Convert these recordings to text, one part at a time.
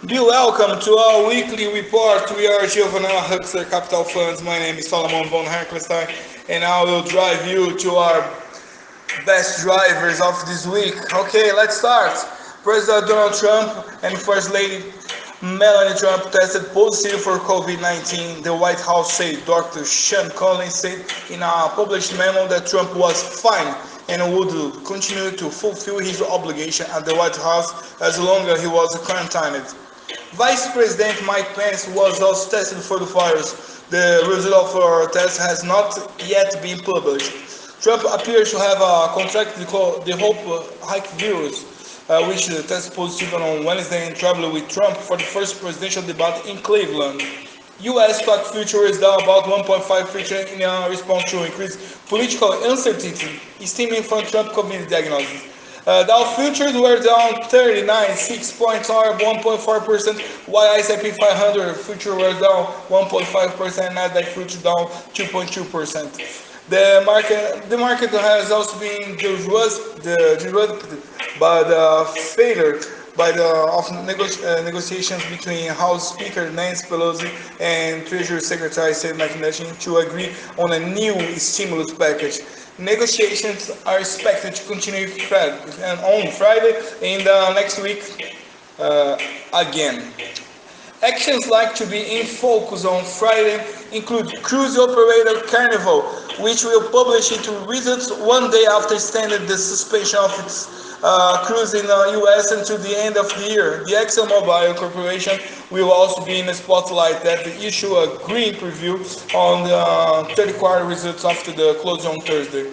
Be welcome to our weekly report. We are Giovanella Huxlleer Capital Funds. My name is Solomon von Herklestein, and I will drive you to our best drivers of this week. Okay, let's start. President Donald Trump and First Lady Melania Trump tested positive for COVID-19. The White House said Dr. Sean Collins said in a published memo that Trump was fine and would continue to fulfill his obligation at the White House as long as he was quarantined. Vice President Mike Pence was also tested for the virus. The result of our test has not yet been published. Trump appears to have contracted the Hope Hike virus, which tested positive on Wednesday and traveled with Trump for the first presidential debate in Cleveland. U.S. stock future is down about 1.5% in response to increased political uncertainty stemming from Trump COVID diagnosis. Dow futures were down 39, 6 points or 1.4%, while S&P 500 future was down 1.5%, Nasdaq future down 2.2%. The market has also been disrupted by the failure of negotiations between House Speaker Nancy Pelosi and Treasury Secretary Steve Mnuchin to agree on a new stimulus package. Negotiations are expected to continue on Friday and next week again. Actions like to be in focus on Friday include cruise operator Carnival, which will publish its results one day after extending the suspension of its cruise in the U.S. until the end of the year. The ExxonMobil Corporation will also be in the spotlight that they issue a green preview on the third quarter results after the close on Thursday.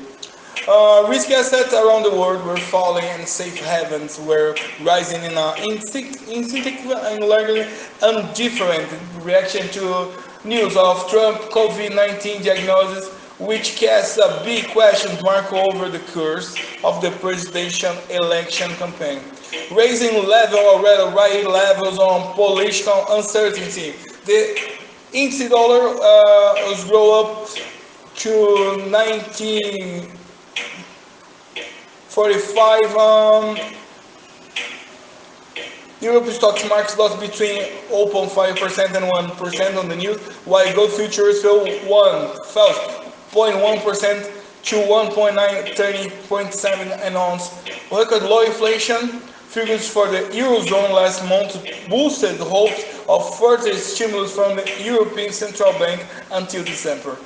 Risky assets around the world were falling and safe havens were rising in an instinctive and largely indifferent reaction to news of Trump COVID-19 diagnosis, which casts a big question mark over the course of the presidential election campaign, raising already levels on political uncertainty. The index dollar was grow up to 1945. Europe stock market lost between 0.5% and 1% on the news, while gold futures fell 0.1% to 1.930.7 an ounce. Record low inflation figures for the Eurozone last month boosted hopes of further stimulus from the European Central Bank until December.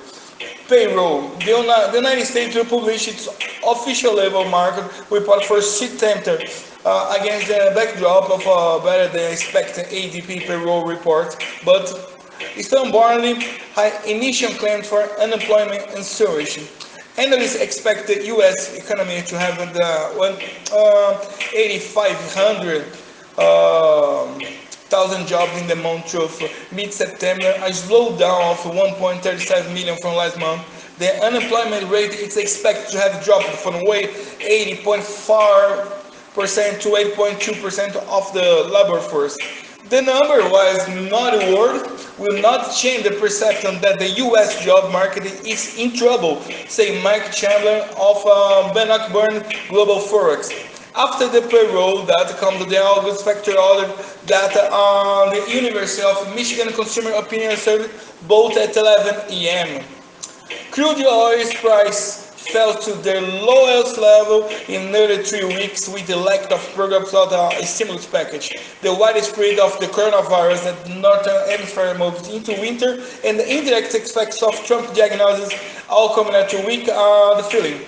Payroll. The United States will publish its official labor market report for September against the backdrop of a better than expected ADP payroll report, but stubbornly high initial claims for unemployment and surge. Analysts expect the U.S. economy to have the 8,500 jobs in the month of mid-September, a slowdown of 1.37 million from last month. The unemployment rate is expected to have dropped from 80.4% to 8.2% of the labor force. The number, while not a word, will not change the perception that the U.S. job market is in trouble, say Mike Chandler of Bannockburn Global Forex. After the payroll data comes the August factory order data on the University of Michigan Consumer Opinion Survey, both at 11 a.m. Crude oil price fell to their lowest level in nearly 3 weeks with the lack of programs of the stimulus package. The widespread of the coronavirus that the northern hemisphere moved into winter and the indirect effects of Trump diagnosis all coming to weak the feeling.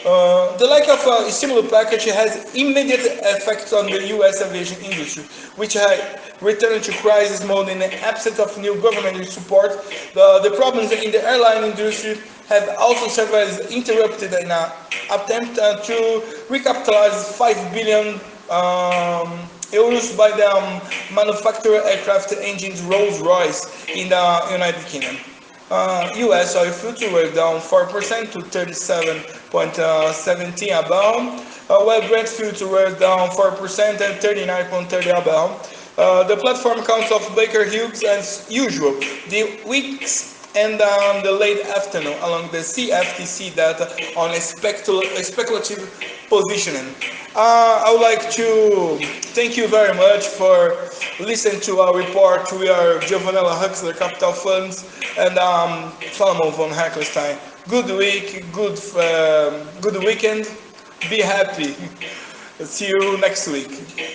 The lack of a stimulus package has immediate effects on the U.S. aviation industry, which had returned to crisis mode in the absence of new government support. The problems in the airline industry have also served as interrupted in an attempt to recapitalize 5 billion euros by the manufacturer aircraft engines Rolls-Royce in the United Kingdom. U.S. oil futures were down 4% to 37.17 a barrel, while Brent futures were down 4% and 39.30 a barrel. The platform counts of Baker Hughes as usual. The weeks and the late afternoon along the CFTC data on a speculative positioning. I would like to thank you very much for listening to our report. We are Giovanella, Huxlleer Capital Funds, and Solomon von Hackelstein. Good week, good weekend. Be happy. See you next week.